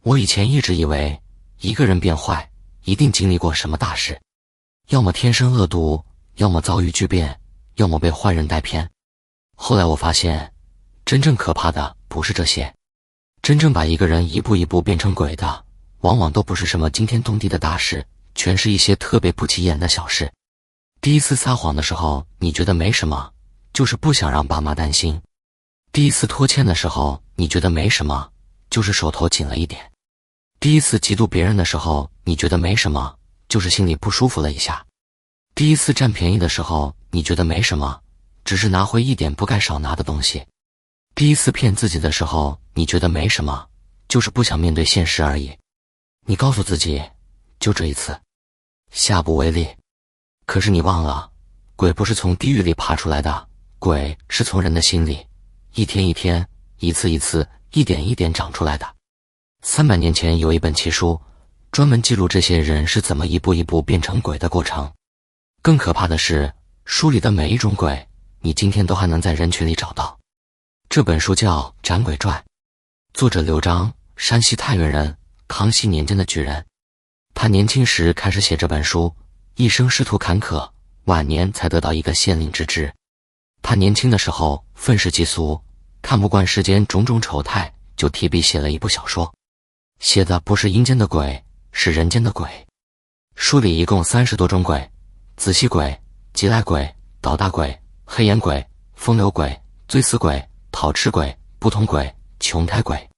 我以前一直以为，一个人变坏，一定经历过什么大事，要么天生恶毒，要么遭遇巨变，要么被坏人带偏。后来我发现，真正可怕的不是这些，真正把一个人一步一步变成鬼的，往往都不是什么惊天动地的大事，全是一些特别不起眼的小事。第一次撒谎的时候，你觉得没什么，就是不想让爸妈担心；第一次拖欠的时候，你觉得没什么，就是手头紧了一点；第一次嫉妒别人的时候，你觉得没什么，就是心里不舒服了一下；第一次占便宜的时候，你觉得没什么，只是拿回一点不该少拿的东西；第一次骗自己的时候，你觉得没什么，就是不想面对现实而已。你告诉自己，就这一次，下不为例。可是你忘了，鬼不是从地狱里爬出来的，鬼是从人的心里，一天一天，一次一次，一点一点长出来的。300年前有一本奇书，专门记录这些人是怎么一步一步变成鬼的过程。更可怕的是，书里的每一种鬼，你今天都还能在人群里找到。这本书叫《斩鬼传》，作者刘璋，山西太原人，康熙年间的举人。他年轻时开始写这本书，一生仕途坎坷，晚年才得到一个县令之职。他年轻的时候愤世嫉俗，看不惯世间种种丑态，就提笔写了一部小说，写的不是阴间的鬼，是人间的鬼。书里一共30多种鬼：仔细鬼、急来鬼、捣大鬼、黑眼鬼、风流鬼、醉死鬼、讨吃鬼、不通鬼、穷胎鬼。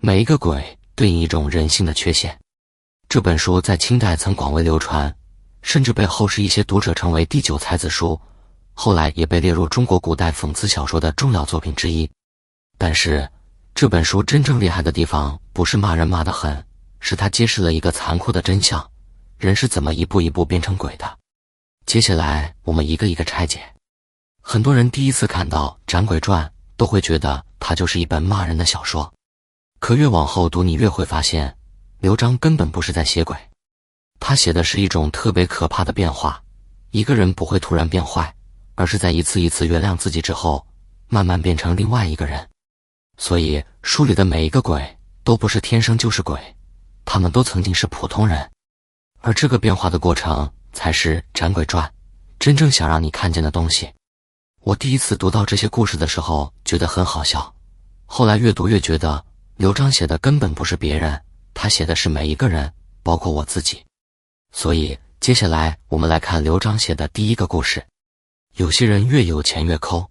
每一个鬼对应一种人性的缺陷。这本书在清代曾广为流传，甚至被后世一些读者称为第9才子书，后来也被列入中国古代讽刺小说的重要作品之一。但是这本书真正厉害的地方，不是骂人骂得狠，是它揭示了一个残酷的真相：人是怎么一步一步变成鬼的。接下来我们一个一个拆解。很多人第一次看到《斩鬼传》，都会觉得它就是一本骂人的小说，可越往后读，你越会发现，刘璋根本不是在写鬼，他写的是一种特别可怕的变化。一个人不会突然变坏，而是在一次一次原谅自己之后，慢慢变成另外一个人。所以书里的每一个鬼都不是天生就是鬼，他们都曾经是普通人，而这个变化的过程才是《斩鬼传》真正想让你看见的东西。我第一次读到这些故事的时候觉得很好笑，后来越读越觉得刘璋写的根本不是别人，他写的是每一个人，包括我自己。所以接下来我们来看刘璋写的第一个故事。有些人越有钱越抠，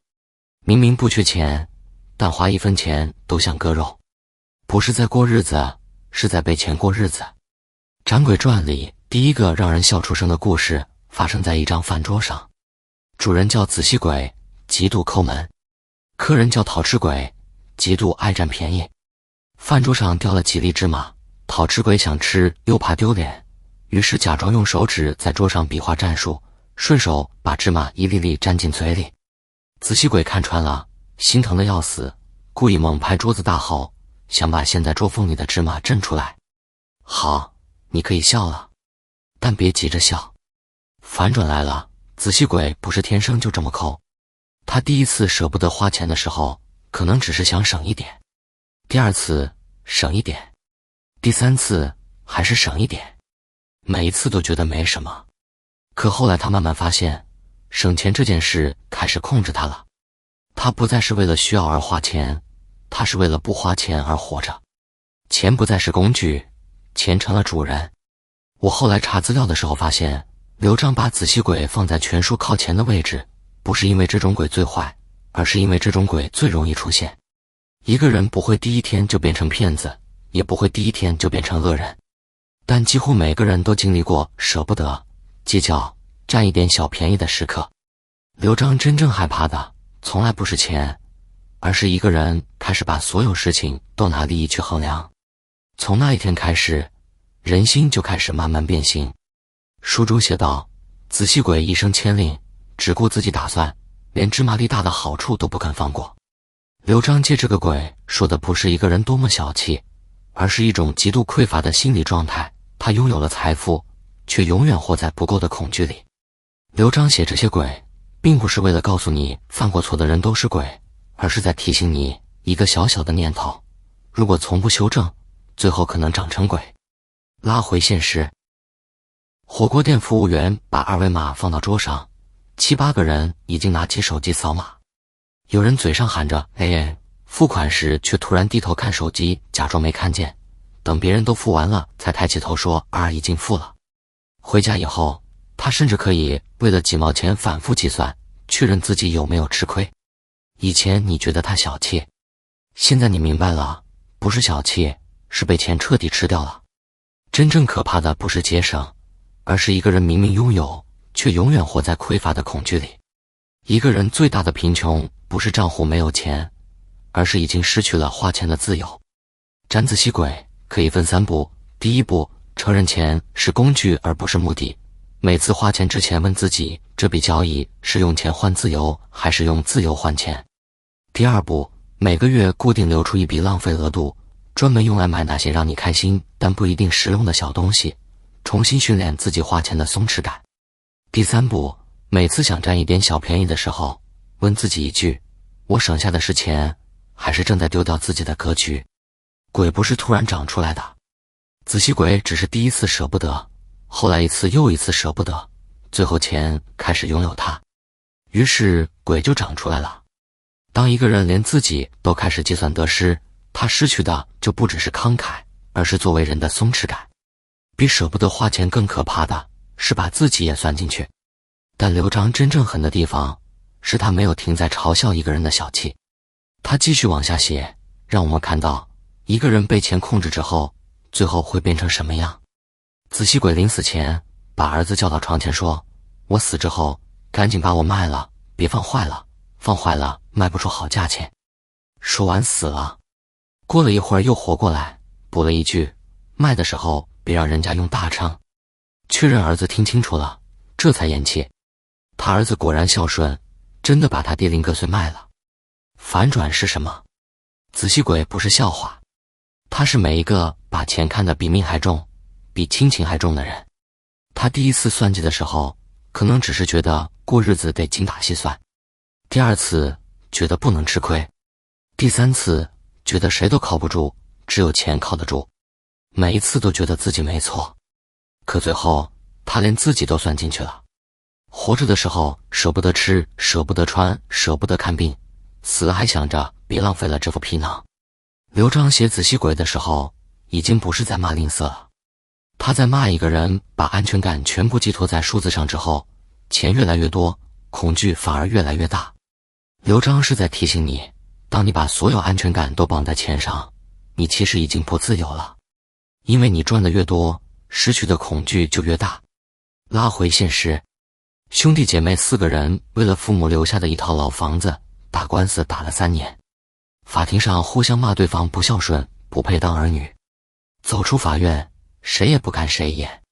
明明不缺钱，但花1分钱都像割肉，不是在过日子，是在被钱过日子。《斩鬼传》里第一个让人笑出声的故事发生在一张饭桌上，主人叫仔细鬼，极度抠门；客人叫讨吃鬼，极度爱占便宜。饭桌上掉了几粒芝麻，讨吃鬼想吃又怕丢脸，于是假装用手指在桌上比划战术，顺手把芝麻一粒粒沾进嘴里。仔细鬼看穿了，心疼的要死，故意猛拍桌子大吼，想把陷在桌缝里的芝麻震出来。好，你可以笑了，但别急着笑。反转来了，仔细鬼不是天生就这么抠，他第一次舍不得花钱的时候，可能只是想省一点；第二次省一点；第3次还是省一点，每一次都觉得没什么。可后来他慢慢发现，省钱这件事开始控制他了。他不再是为了需要而花钱，他是为了不花钱而活着。钱不再是工具，钱成了主人。我后来查资料的时候发现，刘璋把仔细鬼放在全书靠前的位置，不是因为这种鬼最坏，而是因为这种鬼最容易出现。一个人不会第一天就变成骗子，也不会第一天就变成恶人，但几乎每个人都经历过舍不得、计较、占一点小便宜的时刻。刘璋真正害怕的从来不是钱，而是一个人开始把所有事情都拿利益去衡量。从那一天开始，人心就开始慢慢变形。书中写道，仔细鬼一生牵令，只顾自己打算，连芝麻粒大的好处都不肯放过。刘璋借这个鬼说的不是一个人多么小气，而是一种极度匮乏的心理状态。他拥有了财富，却永远活在不够的恐惧里。刘璋写这些鬼，并不是为了告诉你犯过错的人都是鬼，而是在提醒你一个小小的念头：如果从不修正，最后可能长成鬼。拉回现实，火锅店服务员把二维码放到桌上，7、8个人已经拿起手机扫码。有人嘴上喊着哎，付款时却突然低头看手机，假装没看见，等别人都付完了才抬起头说已经付了。回家以后，他甚至可以为了几毛钱反复计算，确认自己有没有吃亏。以前你觉得他小气，现在你明白了，不是小气，是被钱彻底吃掉了。真正可怕的不是节省，而是一个人明明拥有，却永远活在匮乏的恐惧里。一个人最大的贫穷，不是账户没有钱，而是已经失去了花钱的自由。斩子吸鬼可以分3步。第1步，承认钱是工具而不是目的。每次花钱之前问自己，这笔交易是用钱换自由，还是用自由换钱？第2步，每个月固定留出一笔浪费额度，专门用来买那些让你开心但不一定实用的小东西，重新训练自己花钱的松弛感。第3步，每次想占一点小便宜的时候，问自己一句，我省下的是钱，还是正在丢掉自己的格局？鬼不是突然长出来的，子吸鬼只是第一次舍不得，后来一次又一次舍不得，最后钱开始拥有它，于是鬼就长出来了。当一个人连自己都开始计算得失，他失去的就不只是慷慨，而是作为人的松弛感。比舍不得花钱更可怕的是把自己也算进去。但刘璋真正狠的地方，是他没有停在嘲笑一个人的小气，他继续往下写，让我们看到一个人被钱控制之后，最后会变成什么样。子吸鬼临死前把儿子叫到床前说，我死之后赶紧把我卖了，别放坏了，放坏了卖不出好价钱。说完死了，过了一会儿又活过来，补了一句，卖的时候别让人家用大秤。确认儿子听清楚了，这才咽气。他儿子果然孝顺，真的把他爹零个碎卖了。反转是什么？子吸鬼不是笑话，他是每一个把钱看得比命还重，比亲情还重的人。他第一次算计的时候，可能只是觉得过日子得精打细算，第2次觉得不能吃亏，第3次觉得谁都靠不住，只有钱靠得住。每一次都觉得自己没错，可最后他连自己都算进去了。活着的时候舍不得吃，舍不得穿，舍不得看病，死了还想着别浪费了这副皮囊。刘璋写子吸鬼的时候，已经不是在骂吝啬了，他在骂一个人把安全感全部寄托在数字上之后，钱越来越多，恐惧反而越来越大。刘璋是在提醒你，当你把所有安全感都绑在钱上，你其实已经不自由了，因为你赚的越多，失去的恐惧就越大。拉回现实，兄弟姐妹4个人为了父母留下的一套老房子打官司打了3年，法庭上互相骂对方不孝顺，不配当儿女。走出法院，谁也不看谁一眼。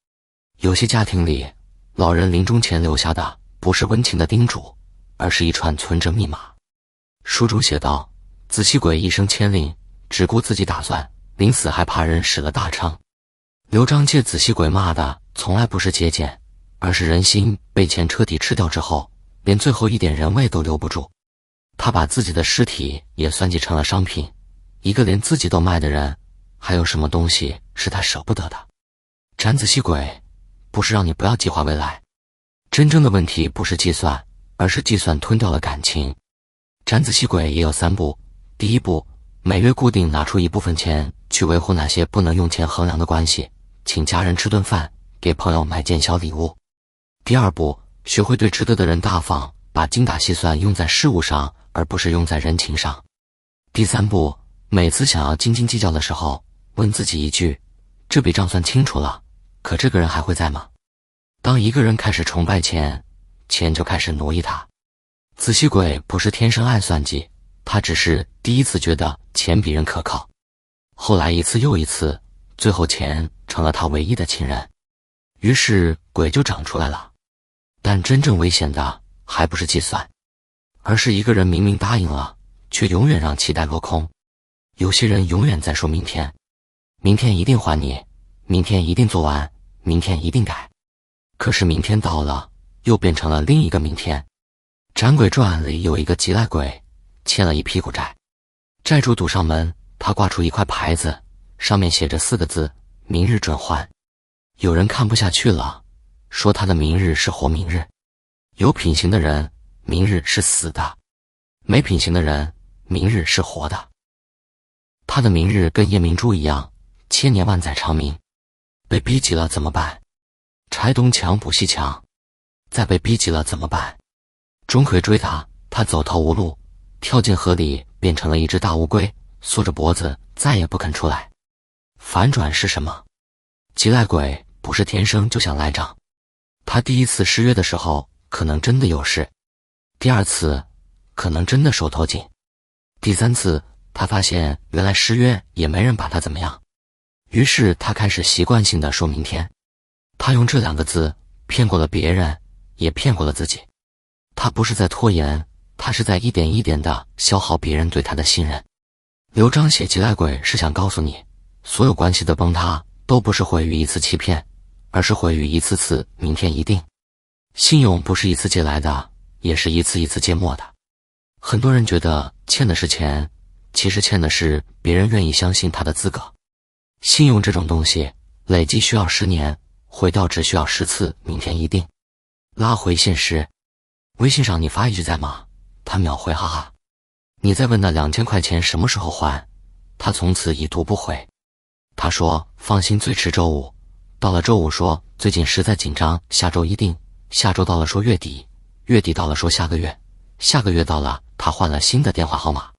有些家庭里，老人临终前留下的不是温情的叮嘱，而是一串存折密码。书中写道，子吸鬼一生牵令，只顾自己打算，临死还怕人使了大秤。刘璋借子吸鬼骂的从来不是节俭，而是人心被钱彻底吃掉之后，连最后一点人味都留不住。他把自己的尸体也算计成了商品，一个连自己都卖的人，还有什么东西是他舍不得的？斩子吸鬼不是让你不要计划未来，真正的问题不是计算，而是计算吞掉了感情。斩子吸鬼也有3步。第1步，每月固定拿出一部分钱去维护那些不能用钱衡量的关系，请家人吃顿饭，给朋友买件小礼物。第2步，学会对值得的人大方，把精打细算用在事物上，而不是用在人情上。第3步，每次想要斤斤计较的时候，问自己一句，这笔账算清楚了，可这个人还会在吗？当一个人开始崇拜钱，钱就开始奴役他。子吸鬼不是天生爱算计，他只是第一次觉得钱比人可靠，后来一次又一次，最后钱成了他唯一的亲人，于是鬼就长出来了。但真正危险的还不是计算，而是一个人明明答应了，却永远让期待落空。有些人永远在说明天，明天一定还你，明天一定做完，明天一定改。可是明天到了，又变成了另一个明天。斩鬼传里有一个急赖鬼，欠了一屁股债，债主堵上门，他挂出一块牌子，上面写着4个字：明日准还。有人看不下去了，说他的明日是活明日。有品行的人，明日是死的；没品行的人，明日是活的。他的明日跟夜明珠一样，千年万载长明。被逼急了怎么办？拆东墙补西墙。再被逼急了怎么办？钟馗追他，他走投无路，跳进河里，变成了一只大乌龟，缩着脖子，再也不肯出来。反转是什么？急赖鬼不是天生就想赖账。他第一次失约的时候，可能真的有事；第二次，可能真的手头紧；第三次，他发现原来失约也没人把他怎么样。于是他开始习惯性地说明天。他用这2个字骗过了别人，也骗过了自己。他不是在拖延，他是在一点一点地消耗别人对他的信任。刘璋写急赖鬼是想告诉你，所有关系的崩塌都不是毁于一次欺骗，而是毁于一次次明天一定。信用不是一次借来的，也是一次一次借没的。很多人觉得欠的是钱，其实欠的是别人愿意相信他的资格。信用这种东西，累积需要10年，毁掉只需要10次，明天一定。拉回现实，微信上你发一句在吗，他秒回哈哈。你再问那2000块钱什么时候还，他从此已读不回。他说放心，最迟周五。到了周五说最近实在紧张，下周一定。下周到了说月底，月底到了说下个月，下个月到了他换了新的电话号码。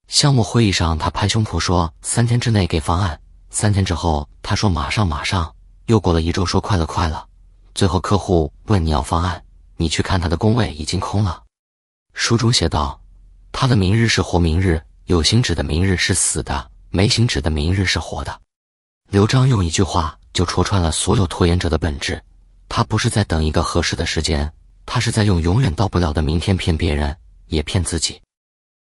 项目会议上他拍胸脯说3天之内给方案，3天之后他说马上，又过了1周说快了，最后客户问你要方案，你去看他的工位已经空了。书中写道，他的明日是活明日，有形指的明日是死的，没形指的明日是活的。刘璋用一句话就戳穿了所有拖延者的本质，他不是在等一个合适的时间，他是在用永远到不了的明天骗别人，也骗自己。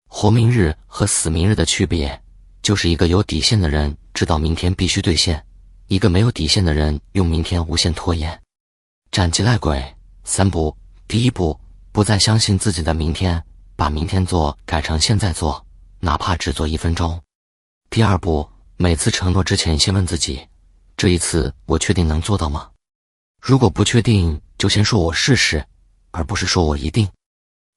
活明日和死明日的区别，就是一个有底线的人知道明天必须兑现，一个没有底线的人用明天无限拖延。斩急赖鬼3步：第一步，不再相信自己的明天，把明天做改成现在做，哪怕只做1分钟。第二步，每次承诺之前先问自己，这一次我确定能做到吗？如果不确定，就先说我试试，而不是说我一定。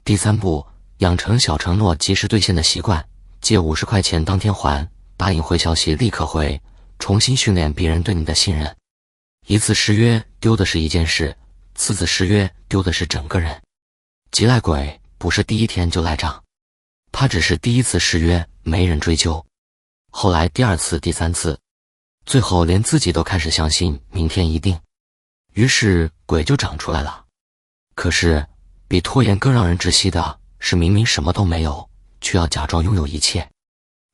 第三步，养成小承诺及时兑现的习惯，借50块钱当天还，答应回消息立刻回，重新训练别人对你的信任。一次失约丢的是一件事，次次失约丢的是整个人。急赖鬼不是第一天就赖账，他只是第一次失约没人追究，后来第2次、第3次，最后连自己都开始相信明天一定，于是鬼就长出来了。可是比拖延更让人窒息的是，明明什么都没有，却要假装拥有一切。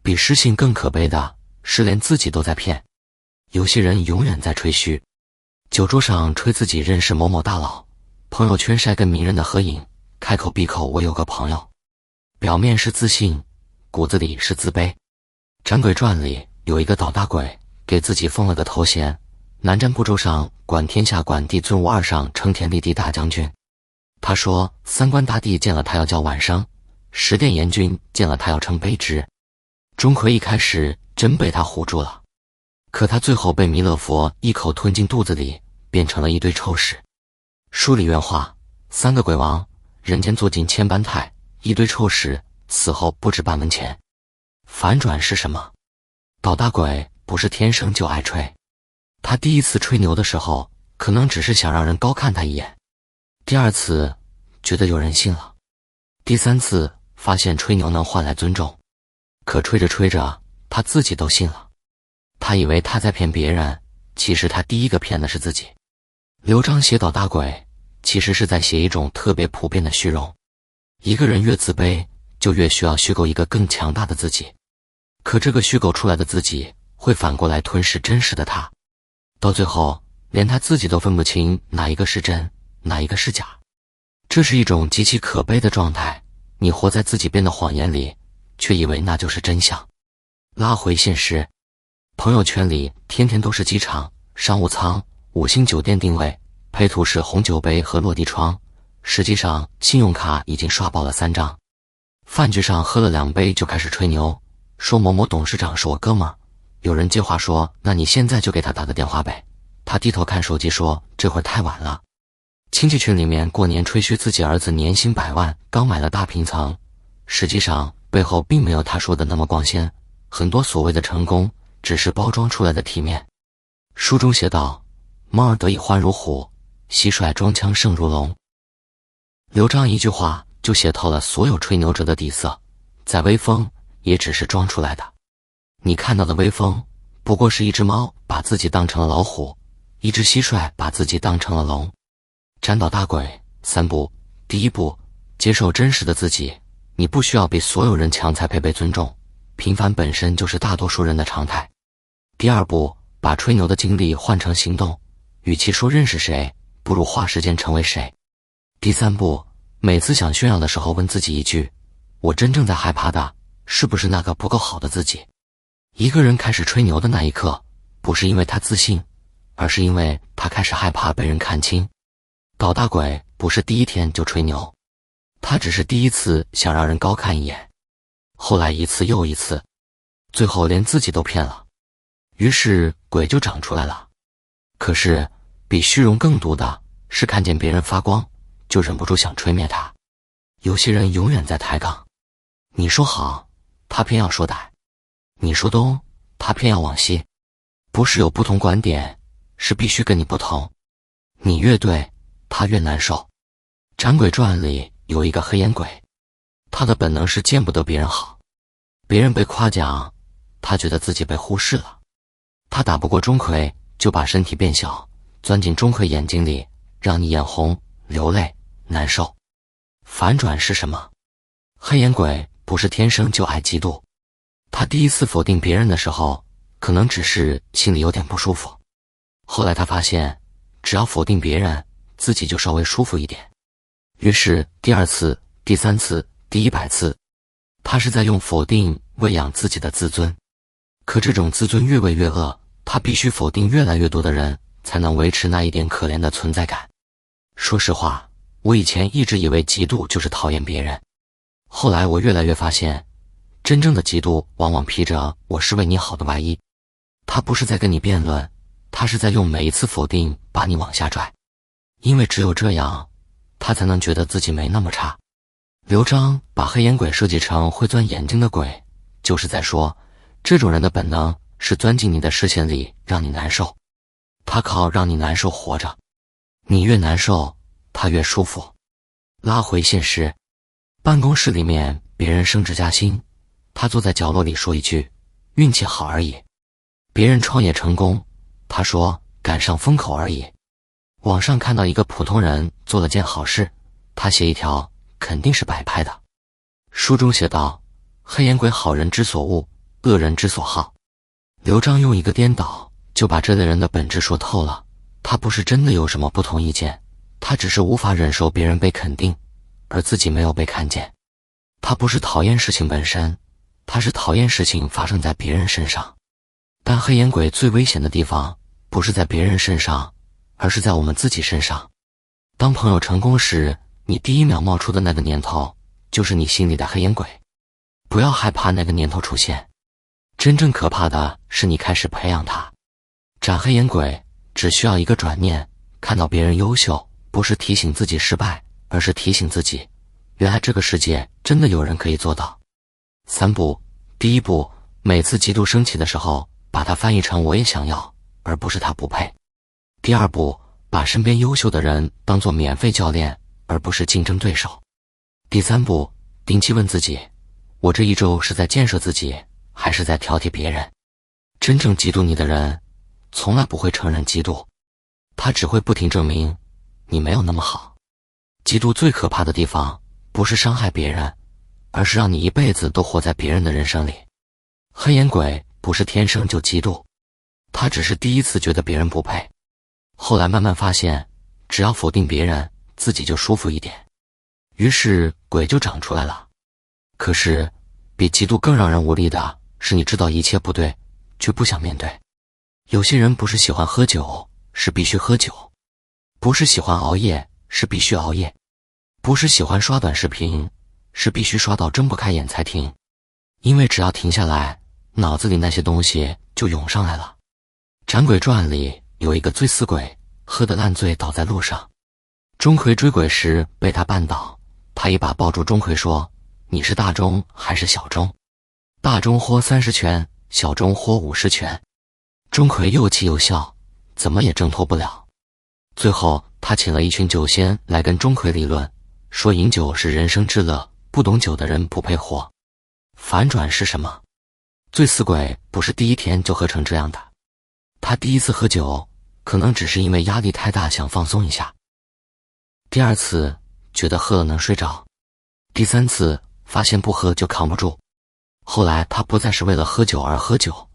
比失信更可悲的是，连自己都在骗。有些人永远在吹嘘，酒桌上吹自己认识某某大佬，朋友圈晒跟名人的合影，开口闭口我有个朋友，表面是自信，骨子里是自卑。斩鬼传里有一个倒大鬼，给自己封了个头衔，南瞻部洲上管天下管地尊无二上称天立地大将军。他说三官大帝见了他要叫晚生，十殿阎君见了他要称卑职。钟馗一开始真被他唬住了，可他最后被弥勒佛一口吞进肚子里，变成了一堆臭屎。书里原话：3个鬼王，人间做尽千般态，一堆臭屎，死后不止半文钱。反转是什么？倒大鬼不是天生就爱吹，他第一次吹牛的时候，可能只是想让人高看他一眼，第2次觉得有人信了，第3次发现吹牛能换来尊重，可吹着吹着他自己都信了。他以为他在骗别人，其实他第一个骗的是自己。刘璋写倒大鬼，其实是在写一种特别普遍的虚荣。一个人越自卑，就越需要虚构一个更强大的自己，可这个虚构出来的自己会反过来吞噬真实的他，到最后连他自己都分不清哪一个是真，哪一个是假。这是一种极其可悲的状态，你活在自己编的谎言里，却以为那就是真相。拉回现实，朋友圈里天天都是机场、商务舱、5星酒店定位，配图是红酒杯和落地窗，实际上信用卡已经刷爆了3张。饭局上喝了2杯就开始吹牛，说某某董事长是我哥们儿，有人接话说，那你现在就给他打个电话呗。他低头看手机说，这会儿太晚了。亲戚群里面过年吹嘘自己儿子年薪100万，刚买了大平层，实际上背后并没有他说的那么光鲜，很多所谓的成功只是包装出来的体面。书中写道，猫儿得以欢如虎，蟋蟀装腔胜如龙。刘璋一句话就写透了所有吹牛者的底色，再威风也只是装出来的。你看到的威风，不过是一只猫把自己当成了老虎，一只蟋蟀把自己当成了龙。斩倒大鬼3步，第一步，接受真实的自己，你不需要比所有人强才配被尊重，平凡本身就是大多数人的常态。第二步，把吹牛的经历换成行动，与其说认识谁，不如花时间成为谁。第三步，每次想炫耀的时候问自己一句，我真正在害怕的是不是那个不够好的自己。一个人开始吹牛的那一刻，不是因为他自信，而是因为他开始害怕被人看清。倒大鬼不是第一天就吹牛，他只是第一次想让人高看一眼，后来一次又一次，最后连自己都骗了，于是鬼就长出来了。可是比虚荣更毒的是看见别人发光就忍不住想吹灭他。有些人永远在抬杠，你说好他偏要说歹，你说东他偏要往西，不是有不同观点，是必须跟你不同，你越对他越难受。《斩鬼传》里有一个黑眼鬼，他的本能是见不得别人好，别人被夸奖，他觉得自己被忽视了。他打不过钟馗，就把身体变小，钻进钟馗眼睛里，让你眼红、流泪、难受。反转是什么？黑眼鬼不是天生就爱嫉妒，他第一次否定别人的时候，可能只是心里有点不舒服，后来他发现，只要否定别人，自己就稍微舒服一点。于是第二次、第三次、第100次，他是在用否定喂养自己的自尊。可这种自尊越喂越饿，他必须否定越来越多的人，才能维持那一点可怜的存在感。说实话，我以前一直以为嫉妒就是讨厌别人，后来我越来越发现，真正的嫉妒往往披着我是为你好的外衣，他不是在跟你辩论，他是在用每一次否定把你往下拽，因为只有这样，他才能觉得自己没那么差。刘璋把黑眼鬼设计成会钻眼睛的鬼，就是在说，这种人的本能是钻进你的视线里让你难受，他靠让你难受活着，你越难受他越舒服。拉回现实，办公室里面别人升职加薪，他坐在角落里说一句运气好而已；别人创业成功，他说赶上风口而已。网上看到一个普通人做了件好事，他写一条肯定是摆拍的。书中写道，黑眼鬼好人之所恶，恶人之所好。刘璋用一个颠倒就把这类人的本质说透了，他不是真的有什么不同意见，他只是无法忍受别人被肯定，而自己没有被看见。他不是讨厌事情本身，他是讨厌事情发生在别人身上。但黑眼鬼最危险的地方不是在别人身上，而是在我们自己身上。当朋友成功时，你第一秒冒出的那个念头就是你心里的黑眼鬼。不要害怕那个念头出现，真正可怕的是你开始培养它。斩黑眼鬼只需要一个转念，看到别人优秀，不是提醒自己失败，而是提醒自己，原来这个世界真的有人可以做到。3步，第一步，每次嫉妒升起的时候，把它翻译成我也想要，而不是他不配。第二步，把身边优秀的人当作免费教练，而不是竞争对手。第三步，定期问自己，我这一周是在建设自己，还是在挑剔别人？真正嫉妒你的人，从来不会承认嫉妒，他只会不停证明你没有那么好。嫉妒最可怕的地方，不是伤害别人，而是让你一辈子都活在别人的人生里。黑眼鬼不是天生就嫉妒，他只是第一次觉得别人不配，后来慢慢发现，只要否定别人，自己就舒服一点，于是鬼就长出来了。可是比嫉妒更让人无力的是，你知道一切不对，却不想面对。有些人不是喜欢喝酒，是必须喝酒；不是喜欢熬夜，是必须熬夜；不是喜欢刷短视频，是必须刷到睁不开眼才停。因为只要停下来，脑子里那些东西就涌上来了。《斩鬼传》里有一个醉死鬼，喝得烂醉倒在路上，钟馗追鬼时被他绊倒，他一把抱住钟馗说：“你是大钟还是小钟？大钟豁30拳，小钟豁50拳。”钟馗又气又笑，怎么也挣脱不了。最后他请了一群酒仙来跟钟馗理论，说饮酒是人生之乐，不懂酒的人不配活。反转是什么？醉死鬼不是第一天就喝成这样的，他第一次喝酒可能只是因为压力太大想放松一下，第二次觉得喝了能睡着，第三次发现不喝就扛不住。后来他不再是为了喝酒而喝酒，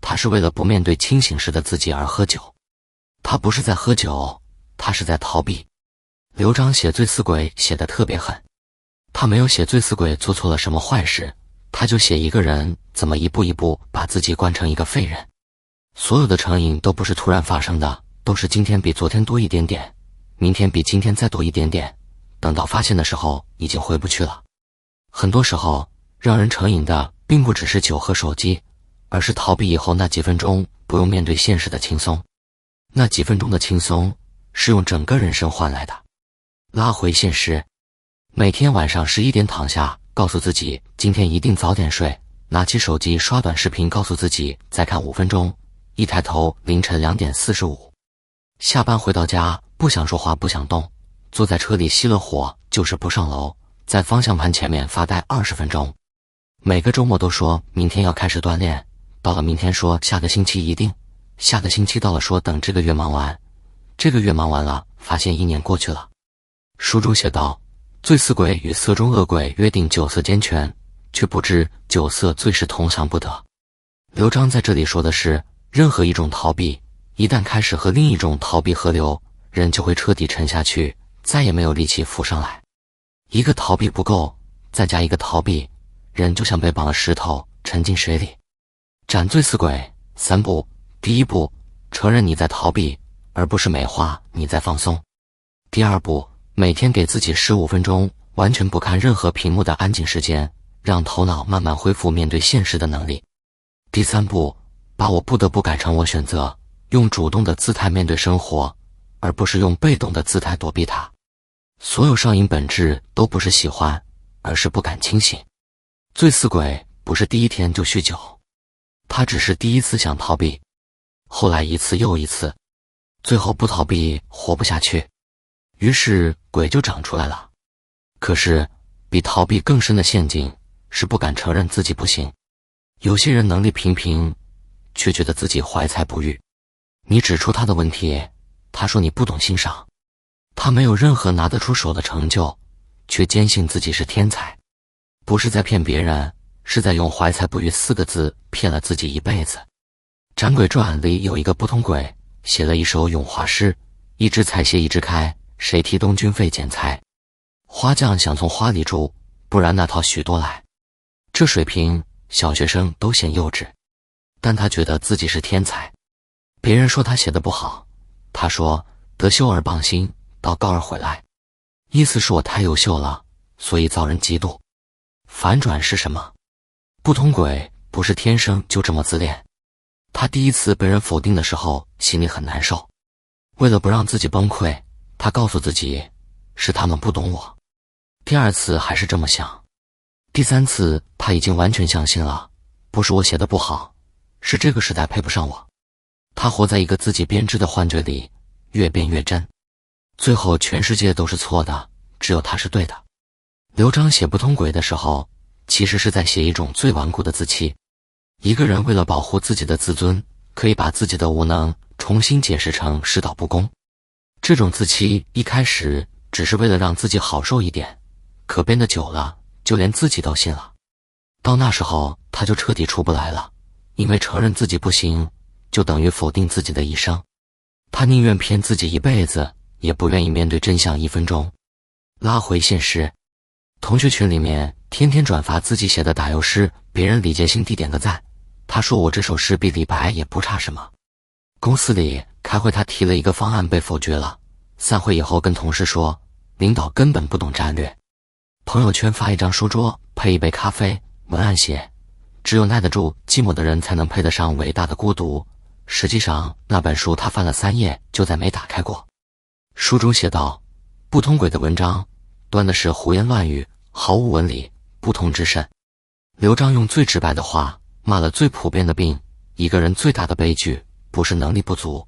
他是为了不面对清醒时的自己而喝酒。他不是在喝酒，他是在逃避。刘璋写醉死鬼写得特别狠，他没有写醉死鬼做错了什么坏事，他就写一个人怎么一步一步把自己惯成一个废人。所有的成瘾都不是突然发生的，都是今天比昨天多一点点，明天比今天再多一点点，等到发现的时候已经回不去了。很多时候让人成瘾的并不只是酒和手机，而是逃避以后那几分钟不用面对现实的轻松。那几分钟的轻松是用整个人生换来的。拉回现实，每天晚上11点躺下，告诉自己今天一定早点睡，拿起手机刷短视频，告诉自己再看5分钟，一抬头凌晨2点45。下班回到家不想说话不想动，坐在车里熄了火就是不上楼，在方向盘前面发呆20分钟。每个周末都说明天要开始锻炼，到了明天说下个星期一定，下个星期到了说等这个月忙完，这个月忙完了发现1年过去了。书中写道，醉死鬼与色中恶鬼约定酒色兼全，却不知酒色最是同享不得。刘璋在这里说的是，任何一种逃避一旦开始和另一种逃避合流，人就会彻底沉下去，再也没有力气浮上来。一个逃避不够，再加一个逃避，人就像被绑了石头沉进水里。斩醉死鬼3步，第一步，承认你在逃避，而不是美化你在放松。第二步，每天给自己15分钟完全不看任何屏幕的安静时间，让头脑慢慢恢复面对现实的能力。第三步，把我不得不改成我选择，用主动的姿态面对生活，而不是用被动的姿态躲避它。所有上瘾本质都不是喜欢，而是不敢清醒。醉死鬼不是第一天就酗酒，他只是第一次想逃避，后来一次又一次，最后不逃避活不下去，于是鬼就长出来了。可是比逃避更深的陷阱是不敢承认自己不行。有些人能力平平，却觉得自己怀才不遇，你指出他的问题，他说你不懂欣赏。他没有任何拿得出手的成就，却坚信自己是天才。不是在骗别人，是在用怀才不遇4个字骗了自己一辈子。《斩鬼传》里有一个不通鬼，写了一首咏华诗，一枝采撷一枝开，谁替东君费剪裁。花匠想从花里住，不然那套许多来。这水平小学生都嫌幼稚，但他觉得自己是天才。别人说他写得不好，他说得修而谤心，到高而毁来，意思是我太优秀了，所以遭人嫉妒。反转是什么？不通鬼不是天生就这么自恋，他第一次被人否定的时候心里很难受，为了不让自己崩溃，他告诉自己是他们不懂我。第二次还是这么想，第三次他已经完全相信了，不是我写的不好，是这个时代配不上我。他活在一个自己编织的幻觉里，越变越真，最后全世界都是错的，只有他是对的。刘璋写不通鬼的时候，其实是在写一种最顽固的自欺。一个人为了保护自己的自尊，可以把自己的无能重新解释成师道不公。这种自欺一开始只是为了让自己好受一点，可编得久了，就连自己都信了。到那时候他就彻底出不来了，因为承认自己不行，就等于否定自己的一生。他宁愿骗自己一辈子，也不愿意面对真相1分钟。拉回现实，同学群里面天天转发自己写的打油诗，别人李杰星地点个赞，他说我这首诗比李白也不差什么。公司里开会，他提了一个方案被否决了，散会以后跟同事说领导根本不懂战略。朋友圈发一张书桌配一杯咖啡，文案写只有耐得住寂寞的人才能配得上伟大的孤独。实际上，那本书他翻了3页就再没打开过。书中写道，不通轨的文章端的是胡言乱语，毫无文理，不通之甚。刘璋用最直白的话骂了最普遍的病。一个人最大的悲剧不是能力不足，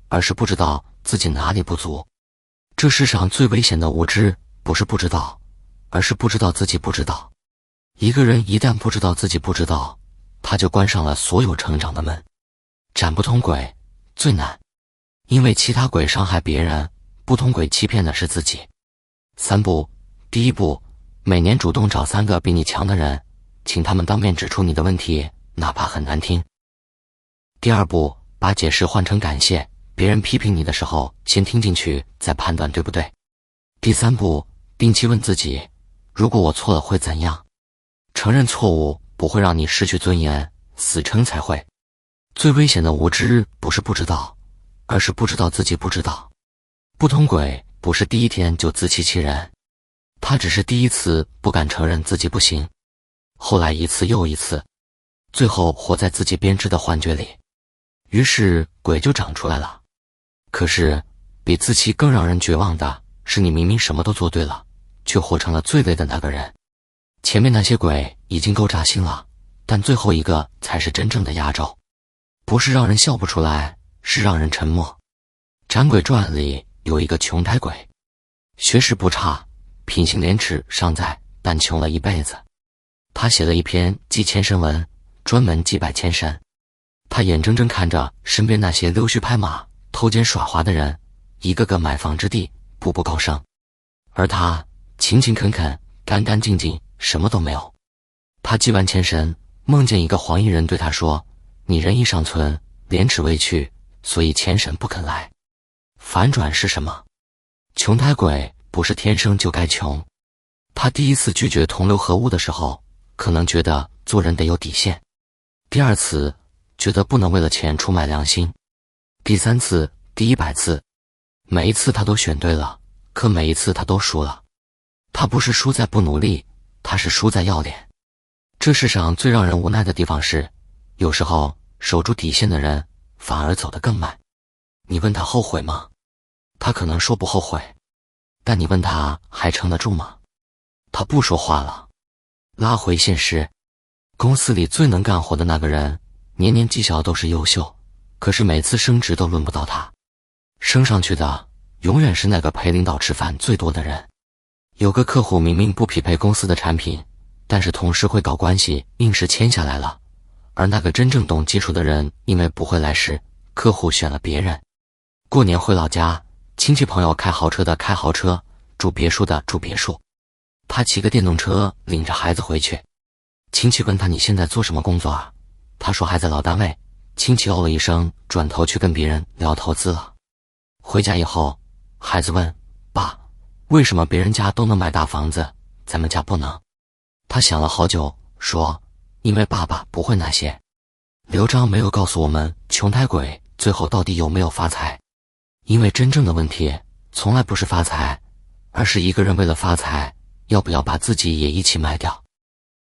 而是不知道自己哪里不足。这世上最危险的无知不是不知道，而是不知道自己不知道。一个人一旦不知道自己不知道，他就关上了所有成长的门。斩不通轨最难，因为其他轨伤害别人，不通轨欺骗的是自己。3步，第1步，每年主动找3个比你强的人，请他们当面指出你的问题，哪怕很难听。第2步，把解释换成感谢，别人批评你的时候，先听进去，再判断对不对。第3步，定期问自己，如果我错了会怎样？承认错误不会让你失去尊严，死撑才会。最危险的无知不是不知道，而是不知道自己不知道。不通轨不是第一天就自欺欺人，他只是第一次不敢承认自己不行，后来一次又一次，最后活在自己编织的幻觉里，于是鬼就长出来了。可是比自欺更让人绝望的是，你明明什么都做对了，却活成了最累的那个人。前面那些鬼已经够扎心了，但最后一个才是真正的压轴，不是让人笑不出来，是让人沉默。《斩鬼传》里有一个穷胎鬼，学识不差，品行廉耻尚在，但穷了一辈子。他写了一篇祭千神文，专门祭拜千神。他眼睁睁看着身边那些溜须拍马、偷奸耍滑的人，一个个买房置地，步步高升，而他勤勤恳恳、干干净净，什么都没有。他祭完千神，梦见一个黄衣人对他说，你仁义尚存，廉耻未去，所以千神不肯来。反转是什么？穷胎鬼不是天生就该穷。他第一次拒绝同流合污的时候，可能觉得做人得有底线；第2次觉得不能为了钱出卖良心；第3次、第100次，每一次他都选对了，可每一次他都输了。他不是输在不努力，他是输在要脸。这世上最让人无奈的地方是，有时候守住底线的人反而走得更慢。你问他后悔吗？他可能说不后悔，但你问他还撑得住吗？他不说话了。拉回现实，公司里最能干活的那个人，年年绩效都是优秀，可是每次升职都轮不到他，升上去的永远是那个陪领导吃饭最多的人。有个客户明明不匹配公司的产品，但是同事会搞关系，硬是签下来了，而那个真正懂基础的人因为不会来事，客户选了别人。过年回老家，亲戚朋友开豪车的开豪车，住别墅的住别墅，他骑个电动车领着孩子回去。亲戚问他，你现在做什么工作啊？他说还在老单位。亲戚哦了一声，转头去跟别人聊投资了。回家以后，孩子问爸，为什么别人家都能买大房子，咱们家不能？他想了好久，说因为爸爸不会那些。刘璋没有告诉我们穷胎鬼最后到底有没有发财，因为真正的问题从来不是发财，而是一个人为了发财，要不要把自己也一起卖掉。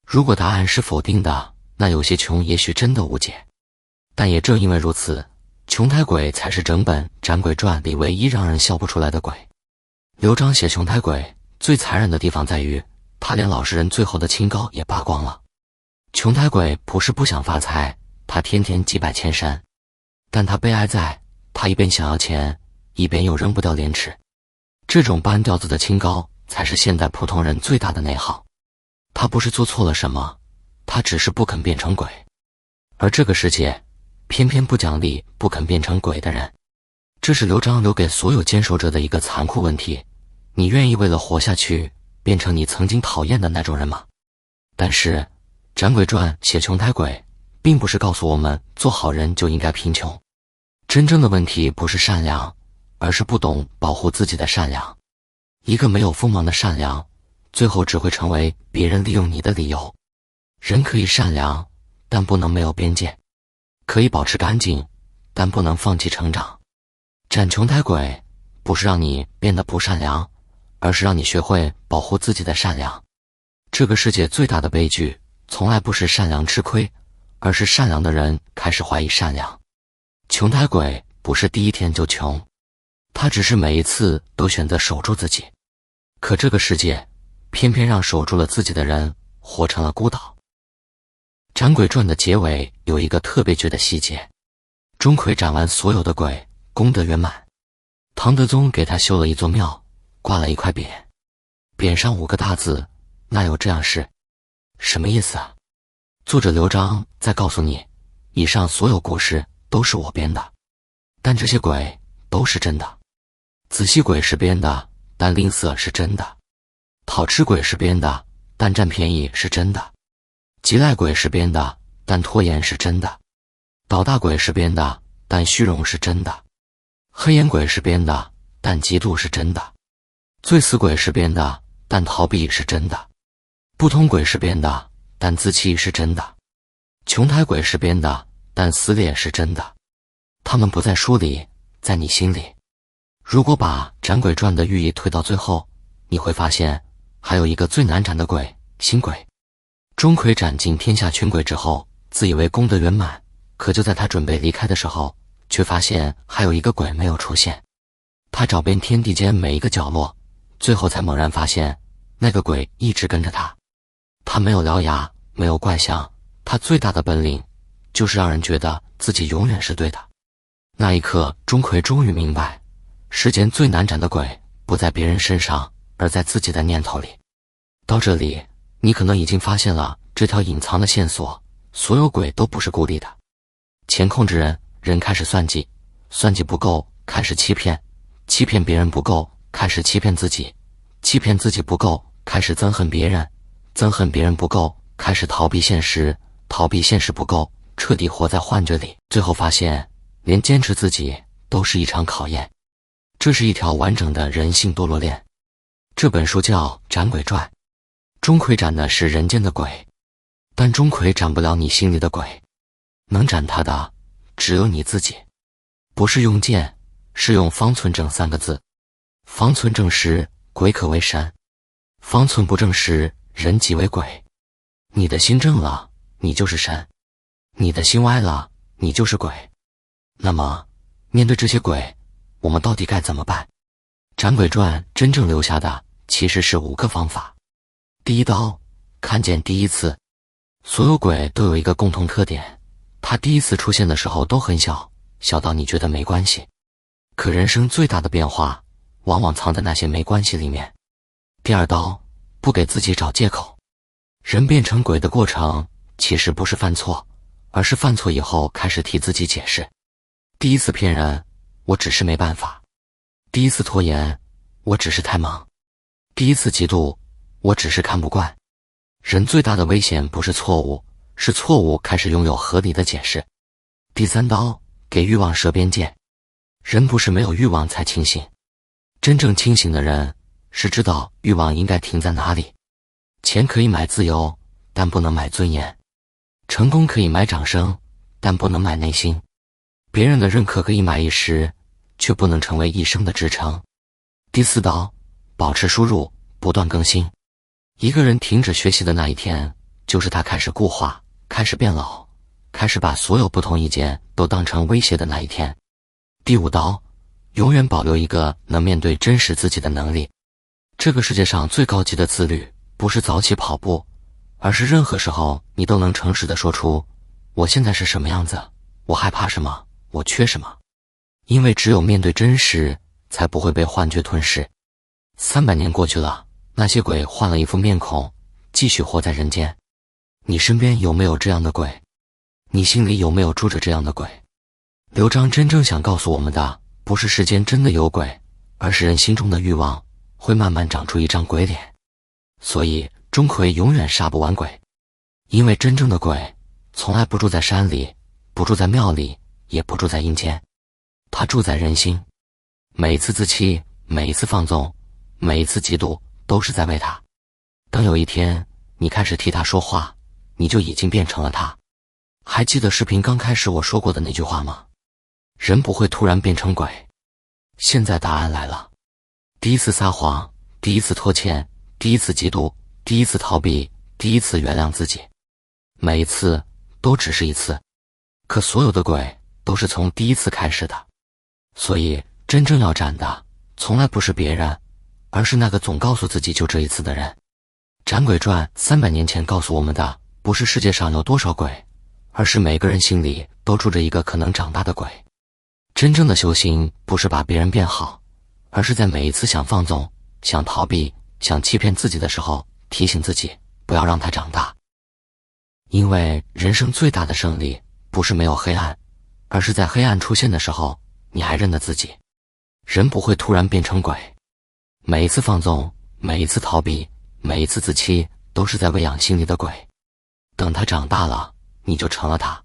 如果答案是否定的，那有些穷也许真的无解。但也正因为如此，穷胎鬼才是整本《斩鬼传》里唯一让人笑不出来的鬼。刘璋写穷胎鬼最残忍的地方在于，他连老实人最后的清高也扒光了。穷胎鬼不是不想发财，他天天祭拜千神，但他悲哀在，他一边想要钱，一边又扔不掉廉耻。这种半吊子的清高，才是现代普通人最大的内耗。他不是做错了什么，他只是不肯变成鬼。而这个世界，偏偏不奖励不肯变成鬼的人。这是刘璋留给所有坚守者的一个残酷问题：你愿意为了活下去，变成你曾经讨厌的那种人吗？但是《斩鬼传》写穷胎鬼，并不是告诉我们做好人就应该贫穷。真正的问题不是善良，而是不懂保护自己的善良。一个没有锋芒的善良，最后只会成为别人利用你的理由。人可以善良，但不能没有边界；可以保持干净，但不能放弃成长。斩穷胎鬼不是让你变得不善良，而是让你学会保护自己的善良。这个世界最大的悲剧，从来不是善良吃亏，而是善良的人开始怀疑善良。穷呆鬼不是第一天就穷，他只是每一次都选择守住自己。可这个世界偏偏让守住了自己的人活成了孤岛。《斩鬼传》的结尾有一个特别绝的细节，钟馗斩完所有的鬼，功德圆满。唐德宗给他修了一座庙，挂了一块匾，匾上5个大字：那有这样事。什么意思啊？作者刘璋在告诉你，以上所有故事都是我编的，但这些鬼都是真的。仔细鬼是编的，但吝啬是真的；讨吃鬼是编的，但占便宜是真的；急赖鬼是编的，但拖延是真的；倒大鬼是编的，但虚荣是真的；黑眼鬼是编的，但嫉妒是真的；醉死鬼是编的，但逃避是真的；不通鬼是编的，但自欺是真的；穷呆鬼是编的，但撕裂是真的。他们不在书里，在你心里。如果把《斩鬼传》的寓意推到最后，你会发现还有一个最难斩的鬼——心鬼。钟馗斩尽天下群鬼之后，自以为功德圆满，可就在他准备离开的时候，却发现还有一个鬼没有出现。他找遍天地间每一个角落，最后才猛然发现，那个鬼一直跟着他。他没有獠牙，没有怪相，他最大的本领就是让人觉得自己永远是对的。那一刻，钟馗终于明白，世间最难斩的鬼不在别人身上，而在自己的念头里。到这里，你可能已经发现了这条隐藏的线索：所有鬼都不是孤立的。钱控制人，人开始算计，算计不够，开始欺骗，欺骗别人不够，开始欺骗自己，欺骗自己不够，开始憎恨别人，憎恨别人不够，开始逃避现实，逃避现实不够，彻底活在幻觉里，最后发现连坚持自己都是一场考验。这是一条完整的人性堕落链。这本书叫《斩鬼传》，钟馗斩的是人间的鬼，但钟馗斩不了你心里的鬼，能斩他的只有你自己。不是用剑，是用方寸正3个字。方寸正时，鬼可为神；方寸不正时，人即为鬼。你的心正了，你就是神；你的心歪了，你就是鬼。那么，面对这些鬼，我们到底该怎么办？《斩鬼传》真正留下的其实是5个方法。第一刀，看见第一次。所有鬼都有一个共同特点，他第一次出现的时候都很小，小到你觉得没关系。可人生最大的变化，往往藏在那些没关系里面。第二刀，不给自己找借口。人变成鬼的过程，其实不是犯错，而是犯错以后开始替自己解释。第一次骗人，我只是没办法；第一次拖延，我只是太忙；第一次嫉妒，我只是看不惯。人最大的危险不是错误，是错误开始拥有合理的解释。第三刀，给欲望设边界。人不是没有欲望才清醒，真正清醒的人是知道欲望应该停在哪里。钱可以买自由，但不能买尊严；成功可以买掌声，但不能买内心。别人的认可可以买一时，却不能成为一生的支撑。第四刀，保持输入，不断更新。一个人停止学习的那一天，就是他开始固化，开始变老，开始把所有不同意见都当成威胁的那一天。第五刀，永远保留一个能面对真实自己的能力。这个世界上最高级的自律，不是早起跑步，而是任何时候你都能诚实地说出，我现在是什么样子，我害怕什么，我缺什么。因为只有面对真实，才不会被幻觉吞噬。300年过去了，那些鬼换了一副面孔，继续活在人间。你身边有没有这样的鬼？你心里有没有住着这样的鬼？刘璋真正想告诉我们的，不是世间真的有鬼，而是人心中的欲望会慢慢长出一张鬼脸。所以钟馗永远杀不完鬼，因为真正的鬼从来不住在山里，不住在庙里，也不住在阴间，他住在人心。每一次自欺，每一次放纵，每一次嫉妒，都是在为他。等有一天你开始替他说话，你就已经变成了他。还记得视频刚开始我说过的那句话吗？人不会突然变成鬼。现在答案来了。第一次撒谎，第一次拖欠，第一次嫉妒，第一次逃避，第一次原谅自己。每一次都只是一次，可所有的鬼都是从第一次开始的。所以真正要斩的从来不是别人，而是那个总告诉自己就这一次的人。斩鬼传300年前告诉我们的不是世界上有多少鬼，而是每个人心里都住着一个可能长大的鬼。真正的修行不是把别人变好，而是在每一次想放纵、想逃避、想欺骗自己的时候，提醒自己不要让它长大。因为人生最大的胜利不是没有黑暗，而是在黑暗出现的时候你还认得自己。人不会突然变成鬼，每一次放纵，每一次逃避，每一次自欺，都是在喂养心里的鬼。等他长大了，你就成了他。